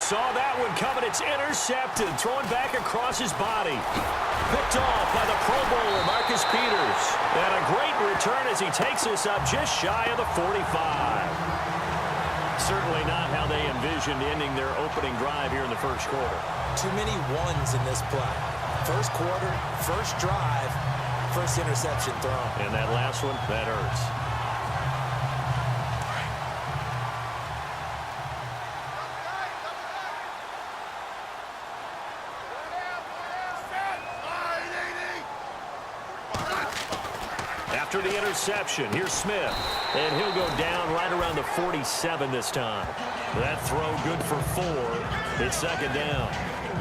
saw that one coming. It's intercepted. Throwing back across his body. Picked off by the Pro Bowler, Marcus Peters. And a great return as he takes us up just shy of the 45. Certainly not how they envisioned ending their opening drive here in the first quarter. Too many ones in this play. First quarter, first drive, first interception thrown. And that last one, that hurts. After the interception, here's Smith. And he'll go down right around the 47 this time. That throw good for 4. It's second down.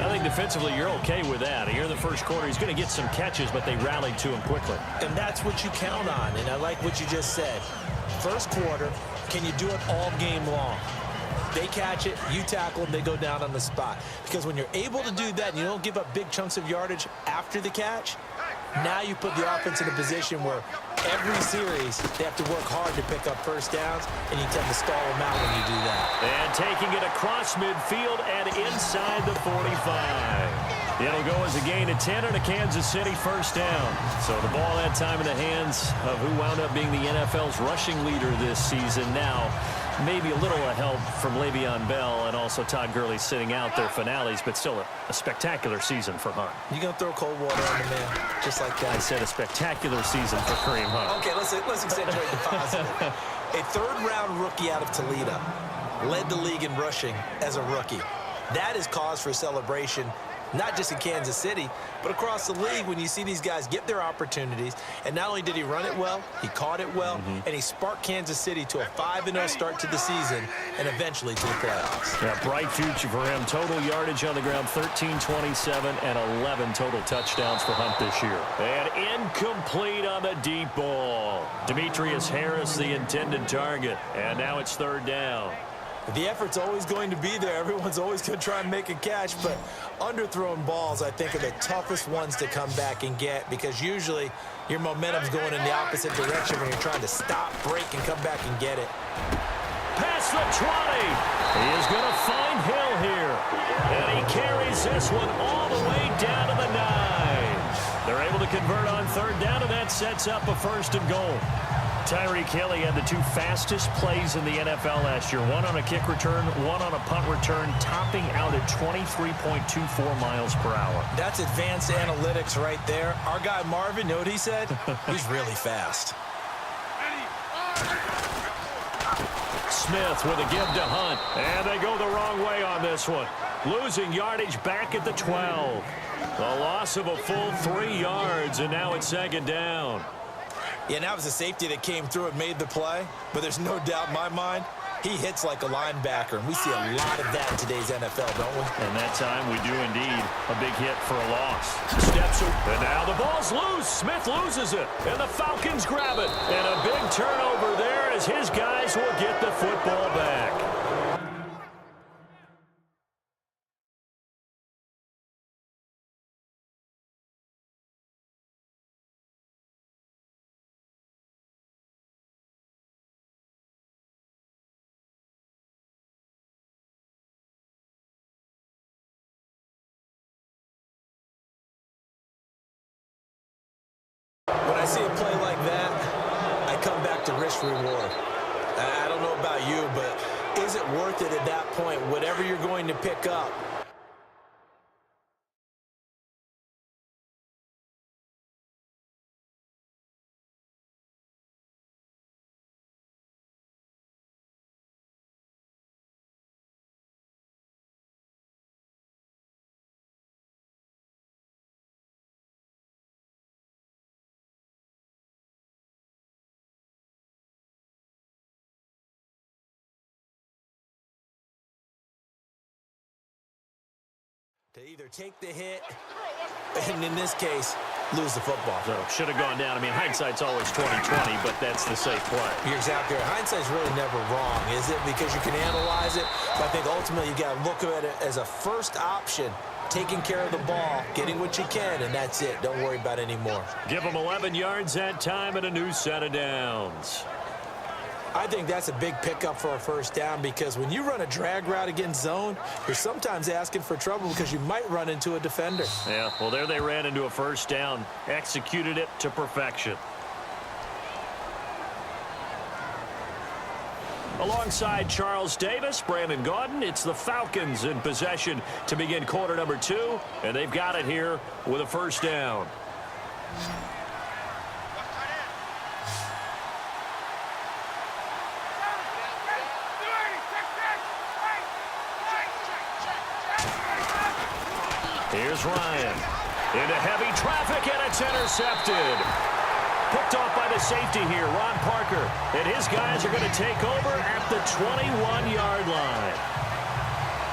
I think defensively you're okay with that. Here in the first quarter, he's going to get some catches, but they rallied to him quickly. And that's what you count on, and I like what you just said. First quarter, can you do it all game long? They catch it, you tackle them, they go down on the spot. Because when you're able to do that and you don't give up big chunks of yardage after the catch, now you put the offense in a position where every series they have to work hard to pick up first downs, and you tend to stall them out when you do that. And taking it across midfield and inside the 45. It'll go as a gain of 10 and a Kansas City first down. So the ball that time in the hands of who wound up being the NFL's rushing leader this season. Now, maybe a little help from Le'Veon Bell and also Todd Gurley sitting out their finales, but still a spectacular season for Hunt. You're going to throw cold water on the man, just like that. I said a spectacular season for Kareem Hunt. Okay, let's accentuate the positive. A third-round rookie out of Toledo led the league in rushing as a rookie. That is cause for celebration, not just in Kansas City, but across the league when you see these guys get their opportunities. And not only did he run it well, he caught it well, and he sparked Kansas City to a 5-0 start to the season and eventually to the playoffs. Yeah, bright future for him. Total yardage on the ground, 1327, and 11 total touchdowns for Hunt this year. And incomplete on the deep ball. Demetrius Harris, the intended target. And now it's third down. The effort's always going to be there. Everyone's always going to try and make a catch, but underthrown balls, I think, are the toughest ones to come back and get because usually your momentum's going in the opposite direction when you're trying to stop, break, and come back and get it. Past the 20. He is going to find Hill here. And he carries this one all the way down to the 9. They're able to convert on third down, and that sets up a first and goal. Tyreek Hill had the 2 fastest plays in the NFL last year. One on a kick return, one on a punt return, topping out at 23.24 miles per hour. That's advanced analytics right there. Our guy Marvin, you know what he said? He's really fast. Smith with a give to Hunt. And they go the wrong way on this one. Losing yardage back at the 12. The loss of a full 3 yards, and now it's second down. Yeah, that was a safety that came through and made the play, but there's no doubt in my mind, he hits like a linebacker, and we see a lot of that in today's NFL, don't we? And that time we do indeed. A big hit for a loss. Steps up, and now the ball's loose. Smith loses it, and the Falcons grab it. And a big turnover there as his guys will get the football back. When I see a play like that, I come back to risk-reward. I don't know about you, but is it worth it at that point, whatever you're going to pick up? To either take the hit, and in this case, lose the football. So should have gone down. I mean, hindsight's always 20/20, but that's the safe play. You're exactly right. Hindsight's really never wrong, is it? Because you can analyze it, but I think ultimately you got to look at it as a first option, taking care of the ball, getting what you can, and that's it. Don't worry about it anymore. Give them 11 yards that time and a new set of downs. I think that's a big pickup for a first down because when you run a drag route against zone, you're sometimes asking for trouble because you might run into a defender. Yeah, well, there they ran into a first down, executed it to perfection. Alongside Charles Davis, Brandon Gaudin, it's the Falcons in possession to begin quarter number 2, and they've got it here with a first down. Here's Ryan. Into heavy traffic, and it's intercepted. Picked off by the safety here, Ron Parker. And his guys are going to take over at the 21-yard line.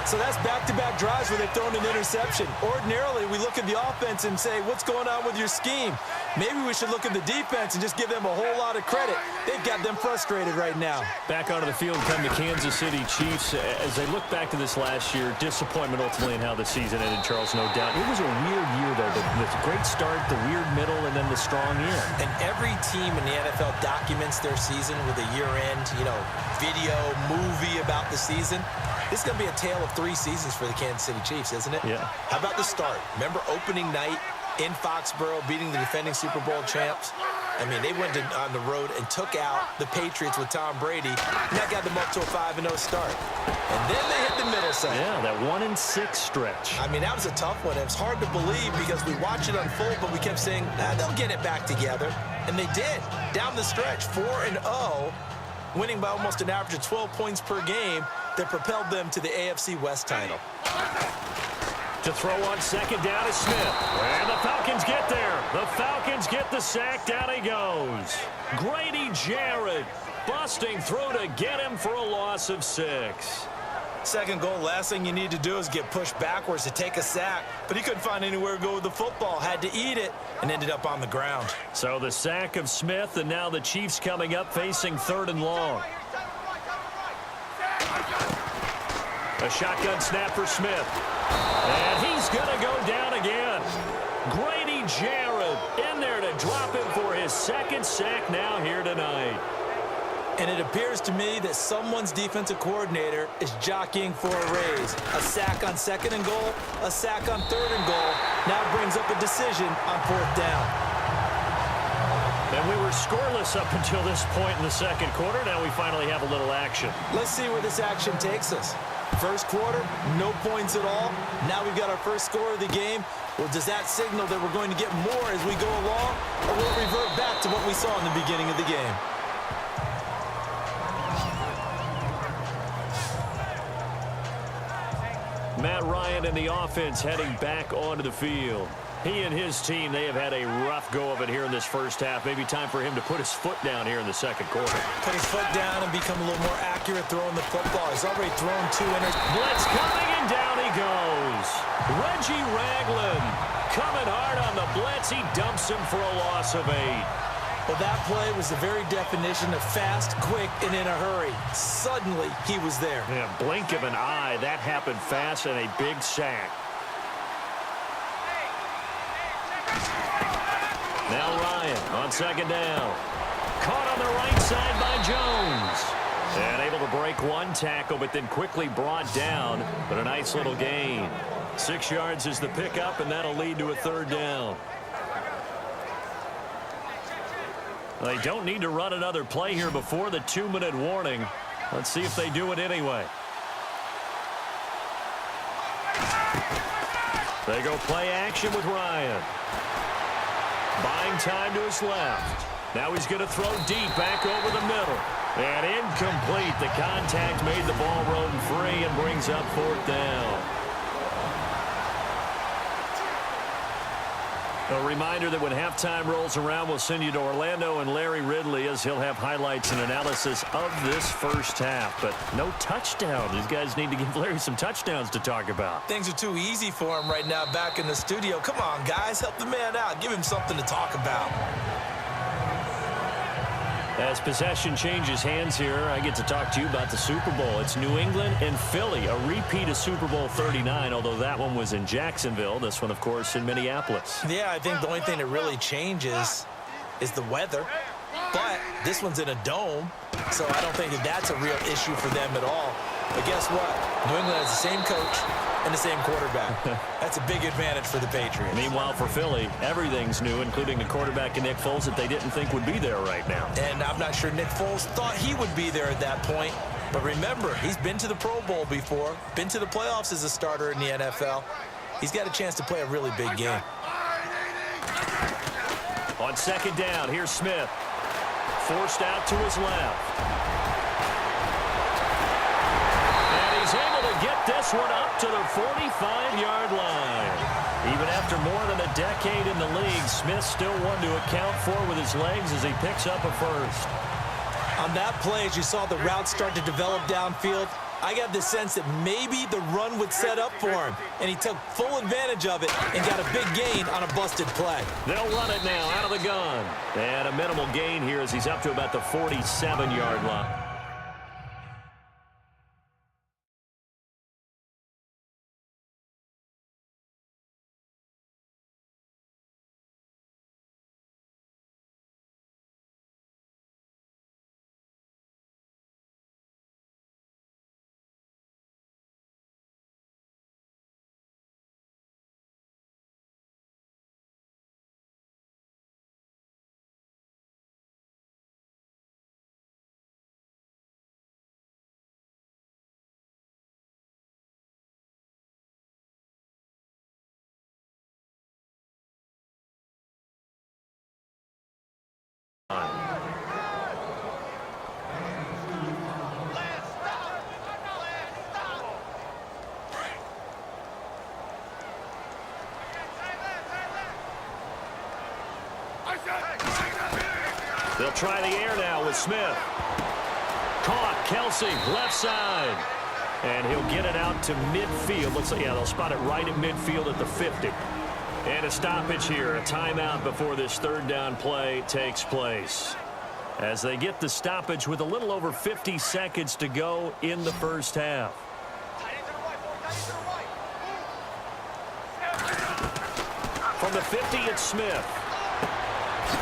So that's back-to-back drives where they've thrown an interception. Ordinarily, we look at the offense and say, what's going on with your scheme? Maybe we should look at the defense and just give them a whole lot of credit. They've got them frustrated right now. Back onto the field come the Kansas City Chiefs. As they look back to this last year, disappointment ultimately in how the season ended, Charles, no doubt. It was a weird year, though. The great start, the weird middle, and then the strong end. And every team in the NFL documents their season with a year-end, video, movie about the season. This is going to be a tale of 3 seasons for the Kansas City Chiefs, isn't it? Yeah. How about the start? Remember opening night in Foxborough, beating the defending Super Bowl champs? I mean, they went on the road and took out the Patriots with Tom Brady, and that got them up to a 5-0 start. And then they hit the middle section. Yeah, that 1-6 stretch. I mean, that was a tough one. It was hard to believe because we watched it unfold, but we kept saying, they'll get it back together. And they did. Down the stretch, 4-0, winning by almost an average of 12 points per game that propelled them to the AFC West title. To throw on second down is Smith. And the Falcons get there. The Falcons get the sack. Down he goes. Grady Jarrett busting through to get him for a loss of 6. Second goal, last thing you need to do is get pushed backwards to take a sack. But he couldn't find anywhere to go with the football. Had to eat it and ended up on the ground. So the sack of Smith, and now the Chiefs coming up facing 3rd and long. A shotgun snap for Smith. And he's going to go down again. Grady Jarrett in there to drop him for his 2nd sack now here tonight. And it appears to me that someone's defensive coordinator is jockeying for a raise. A sack on 2nd and goal, a sack on 3rd and goal. Now brings up a decision on 4th down. And we were scoreless up until this point in the 2nd quarter. Now we finally have a little action. Let's see where this action takes us. First quarter, no points at all. Now we've got our first score of the game. Well, does that signal that we're going to get more as we go along, or will it revert back to what we saw in the beginning of the game? Matt Ryan and the offense heading back onto the field. He and his team, they have had a rough go of it here in this first half. Maybe time for him to put his foot down here in the 2nd quarter. Put his foot down and become a little more accurate throwing the football. He's already thrown 2 Blitz coming, and down he goes. Reggie Ragland coming hard on the blitz. He dumps him for a loss of 8. Well, that play was the very definition of fast, quick, and in a hurry. Suddenly, he was there. Yeah, blink of an eye. That happened fast, and a big sack. Now Ryan on 2nd down. Caught on the right side by Jones. And able to break 1 tackle, but then quickly brought down. But a nice little gain. 6 yards is the pickup, and that'll lead to a 3rd down. They don't need to run another play here before the 2-minute warning. Let's see if they do it anyway. They go play action with Ryan. Buying time to his left. Now he's going to throw deep back over the middle. And incomplete. The contact made the ball roam free and brings up 4th down. A reminder that when halftime rolls around, we'll send you to Orlando and Larry Ridley as he'll have highlights and analysis of this first half. But no touchdown. These guys need to give Larry some touchdowns to talk about. Things are too easy for him right now back in the studio. Come on, guys. Help the man out. Give him something to talk about. As possession changes hands here, I get to talk to you about the Super Bowl. It's New England and Philly, a repeat of Super Bowl 39, although that one was in Jacksonville. This one, of course, in Minneapolis. Yeah, I think the only thing that really changes is the weather. But this one's in a dome, So I don't think that that's a real issue for them at all. But guess what? New England has the same coach and the same quarterback. That's a big advantage for the Patriots. Meanwhile, for Philly, everything's new, including the quarterback and Nick Foles that they didn't think would be there right now. And I'm not sure Nick Foles thought he would be there at that point. But remember, he's been to the Pro Bowl before, been to the playoffs as a starter in the NFL. He's got a chance to play a really big game. On second down, here's Smith. Forced out to his left. And he's able to get this one up to the 45-yard line. Even after more than a decade in the league, Smith still one to account for with his legs as he picks up a first. On that play, as you saw the route start to develop downfield, I got the sense that maybe the run would set up for him, and he took full advantage of it and got a big gain on a busted play. They'll run it now out of the gun. And a minimal gain here as he's up to about the 47-yard line. They'll try the air now with Smith. Caught. Kelsey, left side. And he'll get it out to midfield. Looks like, yeah, they'll spot it right at midfield at the 50. And a stoppage here, a timeout before this third down play takes place. As they get the stoppage with a little over 50 seconds to go in the first half. From the 50, it's Smith.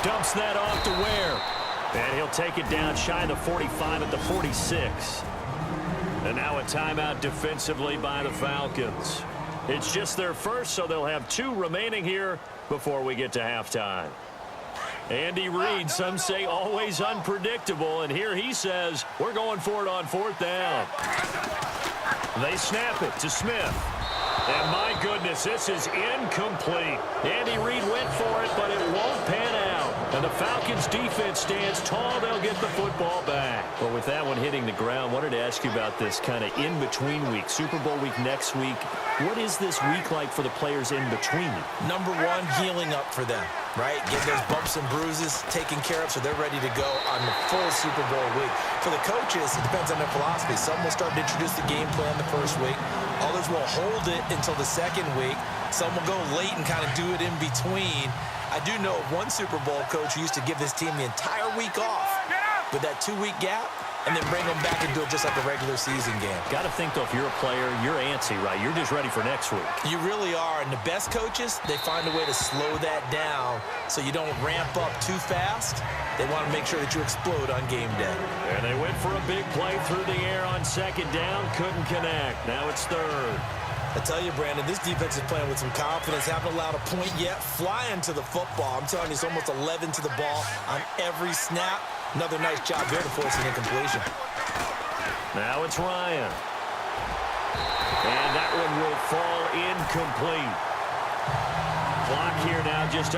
Dumps that off to Ware. And he'll take it down shy of the 45 at the 46. And now a timeout defensively by the Falcons. It's just their first, so they'll have 2 remaining here before we get to halftime. Andy Reid, some say always unpredictable, and here he says we're going for it on 4th down. They snap it to Smith. And my goodness, this is incomplete. Andy Reid went for it, but it won't pan out. And the Falcons defense stands tall. They'll get the football back. Well, with that one hitting the ground, wanted to ask you about this kind of in-between week. Super Bowl week next week. What is this week like for the players in between? Number one, healing up for them, right? Get those bumps and bruises taken care of so they're ready to go on the full Super Bowl week. For the coaches, it depends on their philosophy. Some will start to introduce the game plan the first week. Others will hold it until the second week. Some will go late and kind of do it in between. I do know one Super Bowl coach who used to give this team the entire week off with that 2-week gap and then bring them back and do it just like a regular season game. Got to think, though, if you're a player, you're antsy, right? You're just ready for next week. You really are. And the best coaches, they find a way to slow that down so you don't ramp up too fast. They want to make sure that you explode on game day. And they went for a big play through the air on second down. Couldn't connect. Now it's third. I tell you, Brandon, this defense is playing with some confidence. Haven't allowed a point yet. Flying to the football. I'm telling you, it's almost 11 to the ball on every snap. Another nice job there to force an incompletion. Now it's Ryan. And that one will fall incomplete. Clock here now just